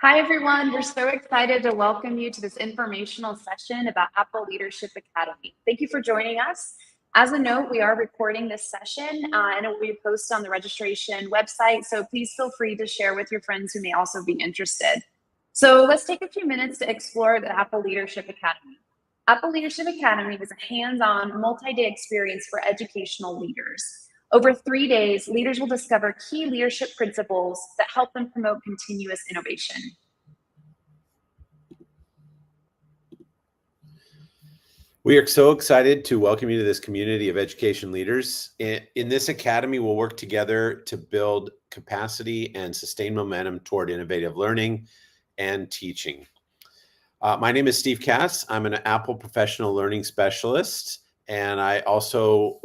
Hi, everyone. We're so excited to welcome you to this informational session about Apple Leadership Academy. Thank you for joining us. As a note, we are recording this session and it will be posted on the registration website, so please feel free to share with your friends who may also be interested. So let's take a few minutes to explore the Apple Leadership Academy. Apple Leadership Academy is a hands-on, multi-day experience for educational leaders. Over 3 days, leaders will discover key leadership principles that help them promote continuous innovation. We are so excited to welcome you to this community of education leaders. In this academy, we'll work together to build capacity and sustain momentum toward innovative learning and teaching. My name is Steve Cass. I'm an Apple Professional Learning Specialist, and I also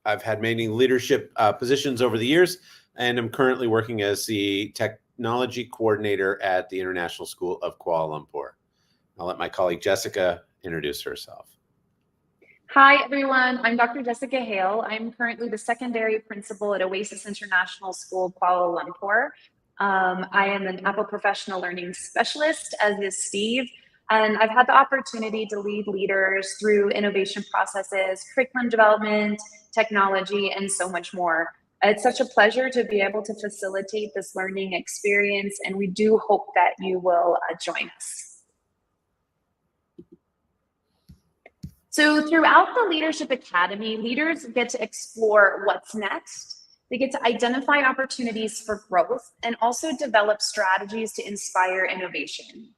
I've had many leadership positions over the years, and I'm currently working as the technology coordinator at the International School of Kuala Lumpur. I'll let my colleague Jessica introduce herself. Hi, everyone. I'm Dr. Jessica Hale. I'm currently the secondary principal at Oasis International School, Kuala Lumpur. I am an Apple Professional Learning Specialist, as is Steve, and I've had the opportunity to lead leaders through innovation processes, curriculum development, technology, and so much more. It's such a pleasure to be able to facilitate this learning experience, and we do hope that you will join us. So throughout the Leadership Academy, leaders get to explore what's next. They get to identify opportunities for growth and also develop strategies to inspire innovation.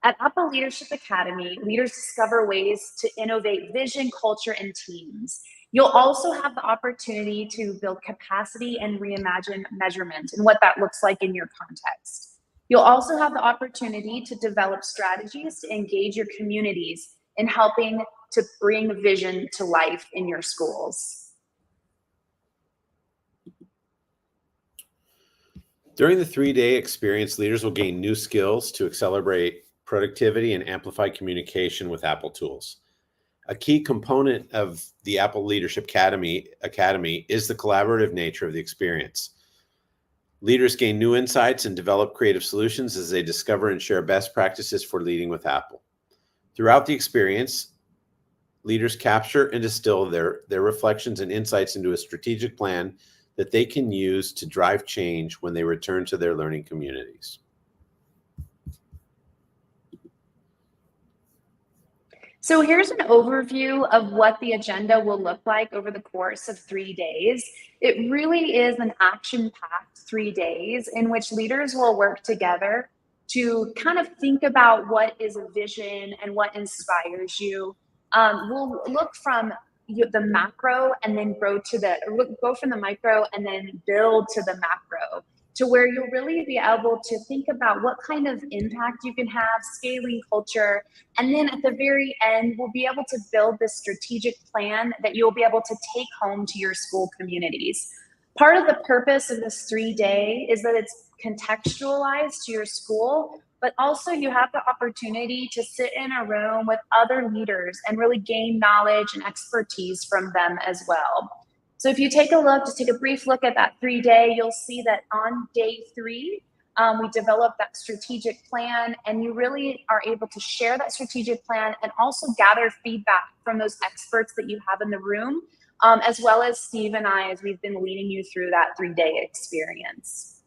At Apple Leadership Academy, leaders discover ways to innovate vision, culture, and teams. You'll also have the opportunity to build capacity and reimagine measurement and what that looks like in your context. You'll also have the opportunity to develop strategies to engage your communities in helping to bring vision to life in your schools. During the 3-day experience, leaders will gain new skills to accelerate productivity and amplify communication with Apple tools. A key component of the Apple Leadership Academy is the collaborative nature of the experience. Leaders gain new insights and develop creative solutions as they discover and share best practices for leading with Apple. Throughout the experience, leaders capture and distill their reflections and insights into a strategic plan that they can use to drive change when they return to their learning communities. So here's an overview of what the agenda will look like over the course of 3 days. It really is an action-packed 3 days in which leaders will work together to kind of think about what is a vision and what inspires you. We'll look from the macro and then go from the micro and then build to the macro, to where you'll really be able to think about what kind of impact you can have, scaling culture, and then at the very end, we'll be able to build this strategic plan that you'll be able to take home to your school communities. Part of the purpose of this 3-day is that it's contextualized to your school, but also you have the opportunity to sit in a room with other leaders and really gain knowledge and expertise from them as well. So if you take a brief look at that 3-day, you'll see that on day 3, we developed that strategic plan, and you really are able to share that strategic plan and also gather feedback from those experts that you have in the room, as well as Steve and I, as we've been leading you through that 3-day experience.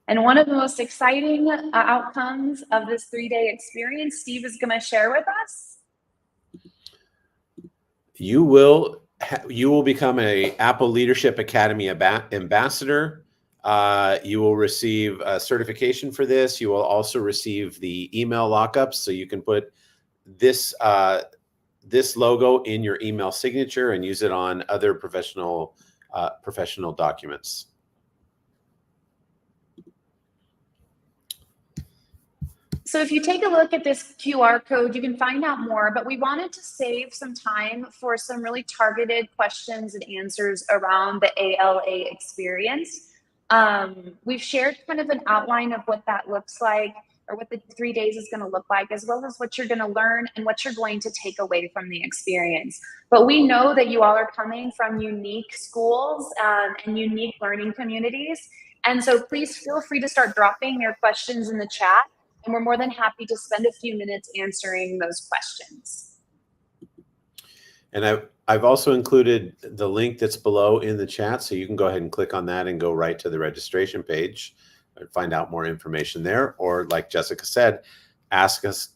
And one of the most exciting outcomes of this 3-day experience, Steve is going to share with us. You will become an Apple Leadership Academy ambassador. You will receive a certification for this. You will also receive the email lockups, so you can put this logo in your email signature and use it on other professional documents. So if you take a look at this QR code, you can find out more, but we wanted to save some time for some really targeted questions and answers around the ALA experience. We've shared kind of an outline of what that looks like. or what the 3 days is going to look like, as well as what you're going to learn and what you're going to take away from the experience. But we know that you all are coming from unique schools and unique learning communities. And so please feel free to start dropping your questions in the chat, and we're more than happy to spend a few minutes answering those questions. And I've also included the link that's below in the chat, so you can go ahead and click on that and go right to the registration page and find out more information there. Or like Jessica said, ask us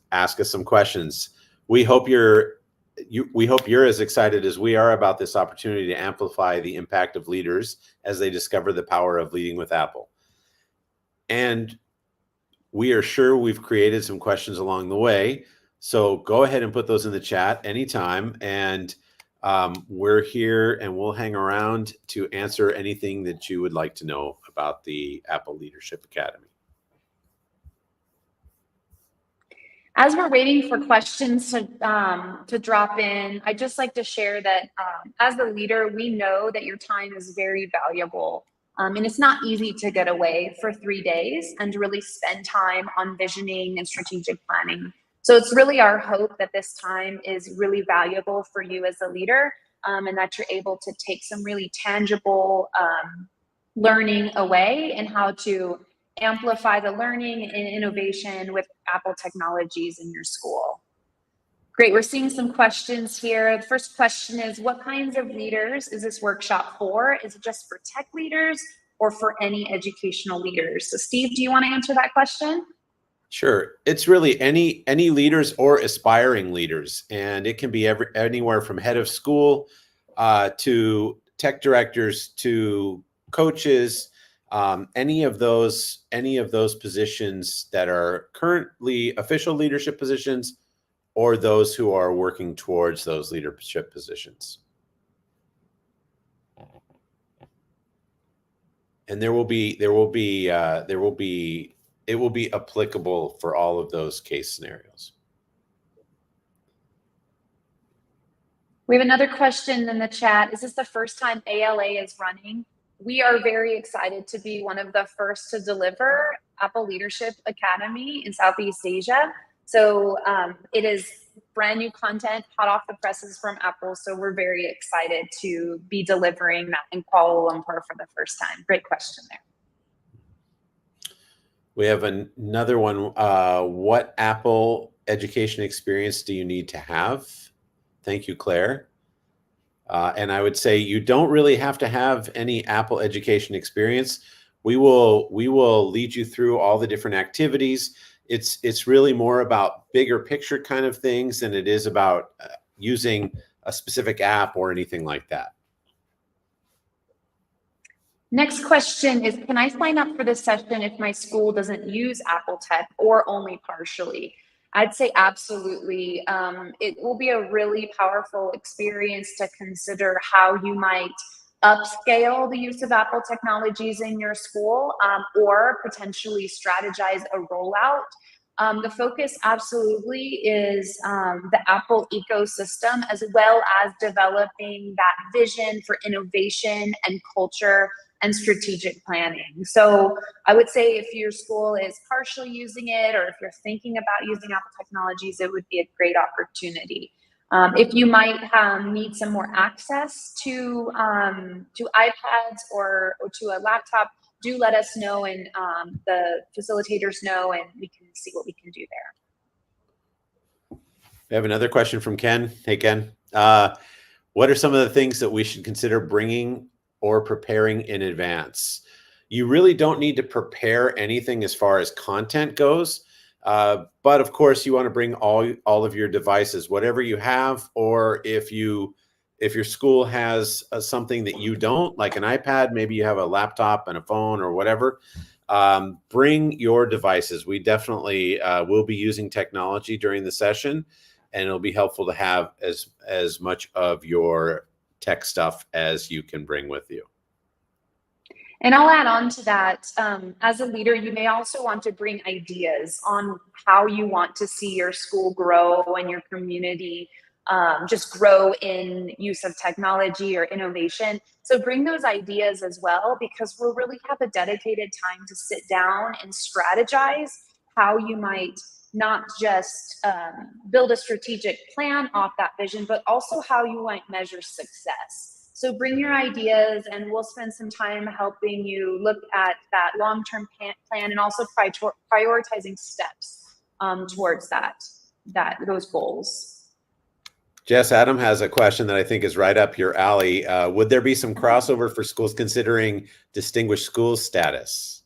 some questions. We hope you're as excited as we are about this opportunity to amplify the impact of leaders as they discover the power of leading with Apple. And we are sure we've created some questions along the way. So go ahead and put those in the chat anytime. And we're here and we'll hang around to answer anything that you would like to know about the Apple Leadership Academy. As we're waiting for questions to drop in, I'd just like to share that as the leader, we know that your time is very valuable. And it's not easy to get away for 3 days and to really spend time on visioning and strategic planning. So it's really our hope that this time is really valuable for you as a leader, and that you're able to take some really tangible learning away and how to amplify the learning and innovation with Apple technologies in your school. Great, we're seeing some questions here. The first question is, what kinds of leaders is this workshop for? Is it just for tech leaders or for any educational leaders? So Steve, do you want to answer that question? Sure. It's really any leaders or aspiring leaders, and it can be anywhere from head of school to tech directors to coaches, any of those positions that are currently official leadership positions or those who are working towards those leadership positions. And it will be applicable for all of those case scenarios. We have another question in the chat. Is this the first time ALA is running? We are very excited to be one of the first to deliver Apple Leadership Academy in Southeast Asia. So it is brand new content, hot off the presses from Apple. So we're very excited to be delivering that in Kuala Lumpur for the first time. Great question there. We have another one. What Apple education experience do you need to have? Thank you, Claire. And I would say you don't really have to have any Apple education experience. We will lead you through all the different activities. It's really more about bigger picture kind of things than it is about using a specific app or anything like that. Next question is, can I sign up for this session if my school doesn't use Apple Tech or only partially? I'd say absolutely. It will be a really powerful experience to consider how you might upscale the use of Apple technologies in your school, or potentially strategize a rollout. The focus absolutely is the Apple ecosystem, as well as developing that vision for innovation and culture and strategic planning. So I would say if your school is partially using it, or if you're thinking about using Apple technologies, it would be a great opportunity. If you might need some more access to iPads or to a laptop, do let us know, and the facilitators know, and we can see what we can do there. We have another question from Ken. Hey, Ken. What are some of the things that we should consider bringing or preparing in advance? You really don't need to prepare anything as far as content goes. But of course, you want to bring all of your devices, whatever you have, or if your school has something that you don't, like an iPad, maybe you have a laptop and a phone or whatever, bring your devices. We definitely will be using technology during the session, and it'll be helpful to have as much of your tech stuff as you can bring with you. And I'll add on to that, as a leader, you may also want to bring ideas on how you want to see your school grow and your community just grow in use of technology or innovation. So bring those ideas as well, because we'll really have a dedicated time to sit down and strategize how you might not just build a strategic plan off that vision, but also how you might measure success. So bring your ideas and we'll spend some time helping you look at that long-term plan and also prioritizing steps towards those goals. Jess, Adam has a question that I think is right up your alley. Would there be some crossover for schools considering distinguished schools status?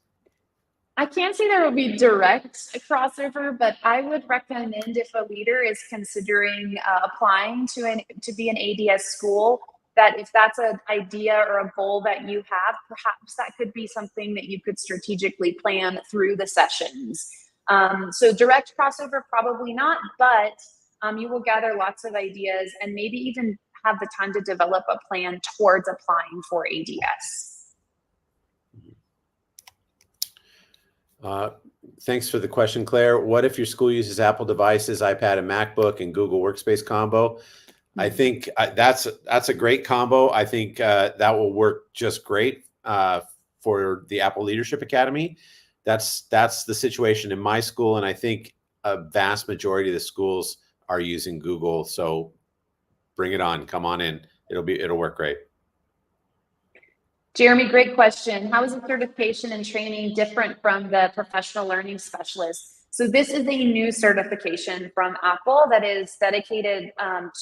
I can't say there will be direct crossover, but I would recommend if a leader is considering applying to be an ADS school, that if that's an idea or a goal that you have, perhaps that could be something that you could strategically plan through the sessions. So direct crossover, probably not, but you will gather lots of ideas and maybe even have the time to develop a plan towards applying for ADS. Thanks for the question, Claire. What if your school uses Apple devices, iPad and MacBook, and Google Workspace combo? I think that's a great combo. I think that will work just great for the Apple Leadership Academy. That's the situation in my school, and I think a vast majority of the schools are using Google. So bring it on. Come on in. It'll work great. Jeremy, great question. How is the certification and training different from the professional learning specialist? So this is a new certification from Apple that is dedicated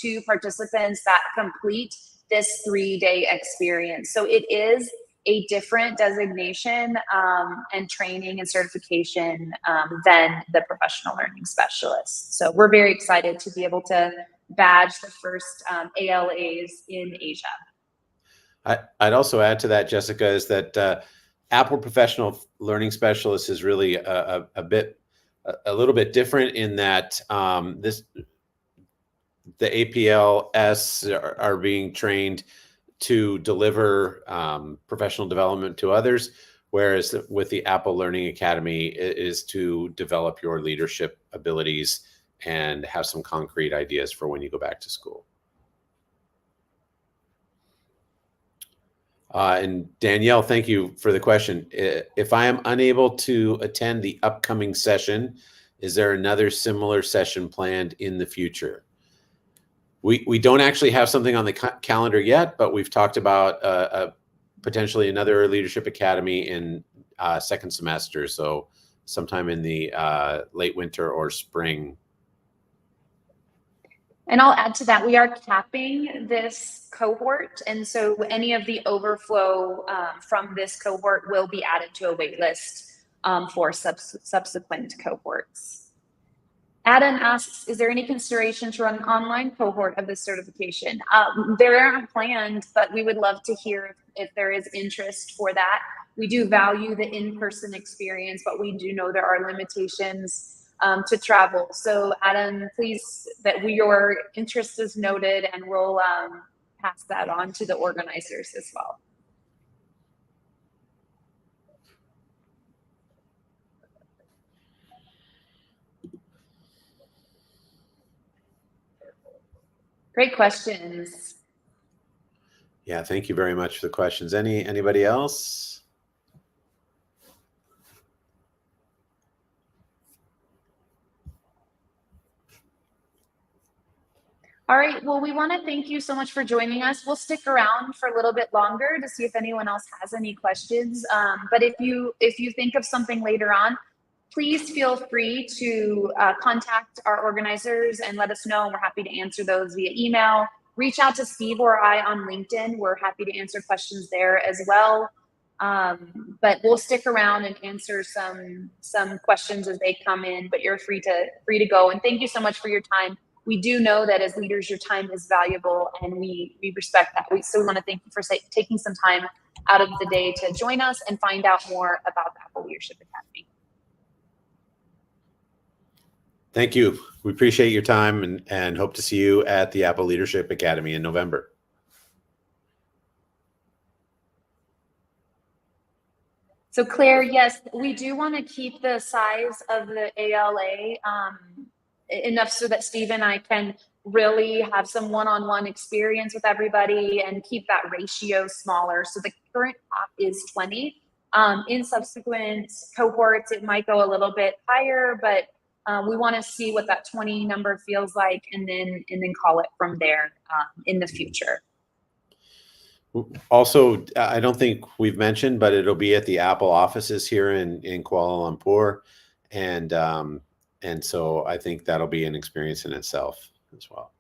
to participants that complete this 3-day experience. So it is a different designation and training and certification than the professional learning specialist. So we're very excited to be able to badge the first ALAs in Asia. I'd also add to that, Jessica, is that Apple Professional Learning Specialist is really a little bit different in that the APLS are being trained to deliver professional development to others, whereas with the Apple Learning Academy, it is to develop your leadership abilities and have some concrete ideas for when you go back to school. And Danielle, thank you for the question. If I am unable to attend the upcoming session, is there another similar session planned in the future? We don't actually have something on the calendar yet, but we've talked about potentially another Leadership Academy in second semester, so sometime in the late winter or spring. And I'll add to that, we are capping this cohort. And so any of the overflow from this cohort will be added to a wait list for subsequent cohorts. Adam asks, is there any consideration to run an online cohort of this certification? There aren't planned, but we would love to hear if there is interest for that. We do value the in-person experience, but we do know there are limitations to travel. So Adam, please, your interest is noted, and we'll pass that on to the organizers as well. Great questions. Yeah, thank you very much for the questions. Anybody else? All right, well, we want to thank you so much for joining us. We'll stick around for a little bit longer to see if anyone else has any questions. But if you think of something later on, please feel free to contact our organizers and let us know. We're happy to answer those via email. Reach out to Steve or I on LinkedIn. We're happy to answer questions there as well. But we'll stick around and answer some questions as they come in, but you're free to go. And thank you so much for your time. We do know that as leaders, your time is valuable, and we respect that. So we want to thank you for taking some time out of the day to join us and find out more about the Apple Leadership Academy. Thank you. We appreciate your time and hope to see you at the Apple Leadership Academy in November. So Claire, yes, we do want to keep the size of the ALA enough so that Steve and I can really have some one-on-one experience with everybody and keep that ratio smaller. So the current top is 20. In subsequent cohorts, it might go a little bit higher, but we want to see what that 20 number feels like, and then call it from there in the future. Also, I don't think we've mentioned, but it'll be at the Apple offices here in Kuala Lumpur, and so I think that'll be an experience in itself as well.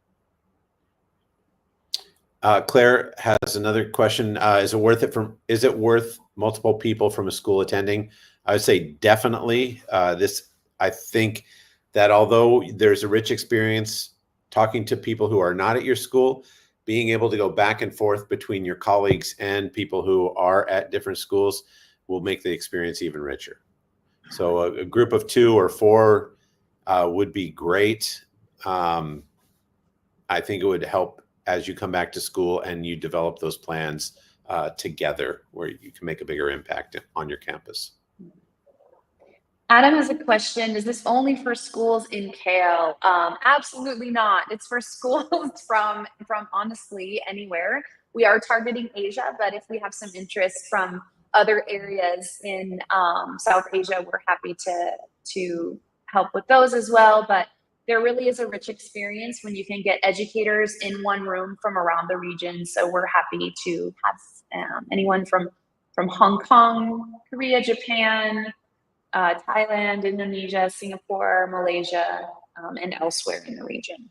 Claire has another question. Is it worth multiple people from a school attending? I would say definitely. I think that although there's a rich experience talking to people who are not at your school, being able to go back and forth between your colleagues and people who are at different schools will make the experience even richer. So a group of 2 or 4 would be great. I think it would help as you come back to school and you develop those plans together, where you can make a bigger impact on your campus. Adam has a question. Is this only for schools in KL? Absolutely not. It's for schools from honestly anywhere. We are targeting Asia, but if we have some interest from other areas in South Asia, we're happy to help with those as well. But there really is a rich experience when you can get educators in one room from around the region. So we're happy to have anyone from Hong Kong, Korea, Japan, Thailand, Indonesia, Singapore, Malaysia, and elsewhere in the region.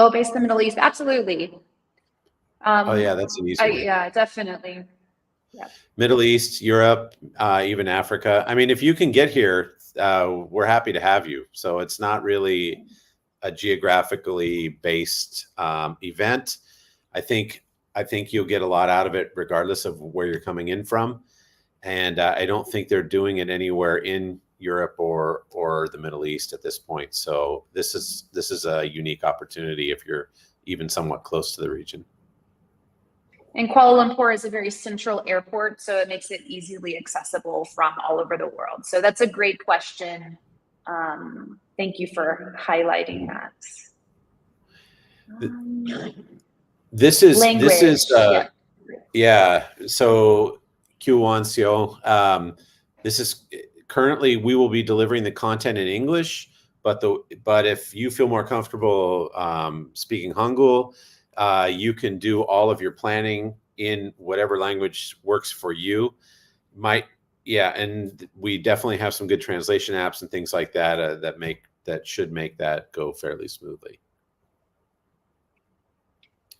Oh, based in the Middle East, absolutely. Oh yeah, that's an easy one. Yeah, definitely. Yeah. Middle East, Europe, even Africa. I mean, if you can get here, we're happy to have you. So it's not really a geographically based event. I think you'll get a lot out of it regardless of where you're coming in from. And I don't think they're doing it anywhere in Europe or the Middle East at this point. So this is a unique opportunity if you're even somewhat close to the region. And Kuala Lumpur is a very central airport, so it makes it easily accessible from all over the world. So that's a great question. Thank you for highlighting that. This is yeah. So Q1CO, this is currently, we will be delivering the content in English, but if you feel more comfortable speaking Hangul, you can do all of your planning in whatever language works for you. And we definitely have some good translation apps and things like that that should make that go fairly smoothly.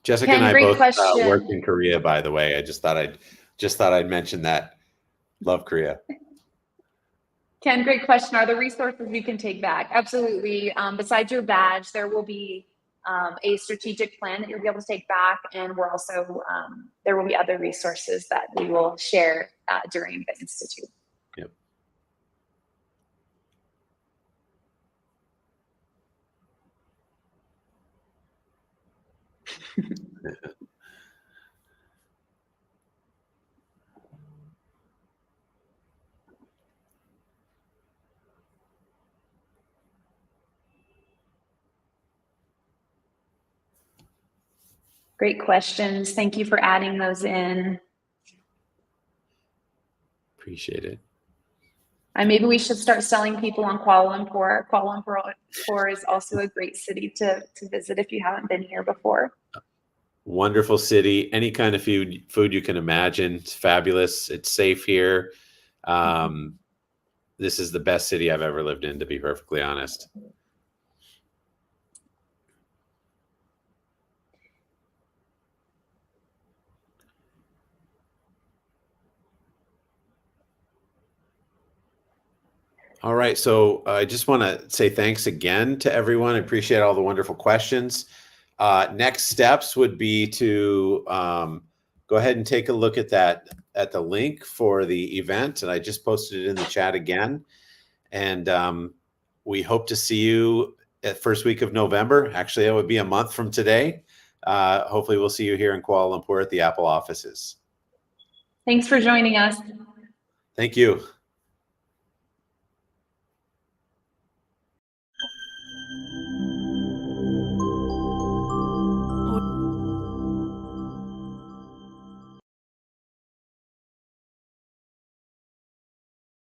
Jessica and I both worked in Korea, by the way. I just thought I'd mention that. Love Korea. Ken, great question. Are there resources you can take back? Absolutely. Besides your badge, there will be a strategic plan that you'll be able to take back, and we're also there will be other resources that we will share during the institute. Yep. Great questions. Thank you for adding those in. Appreciate it. And maybe we should start selling people on Kuala Lumpur. Kuala Lumpur is also a great city to visit if you haven't been here before. Wonderful city. Any kind of food you can imagine. It's fabulous. It's safe here. This is the best city I've ever lived in, to be perfectly honest. All right. So I just want to say thanks again to everyone. I appreciate all the wonderful questions. Next steps would be to go ahead and take a look at the link for the event. And I just posted it in the chat again. And we hope to see you at first week of November. Actually, it would be a month from today. Hopefully we'll see you here in Kuala Lumpur at the Apple offices. Thanks for joining us. Thank you.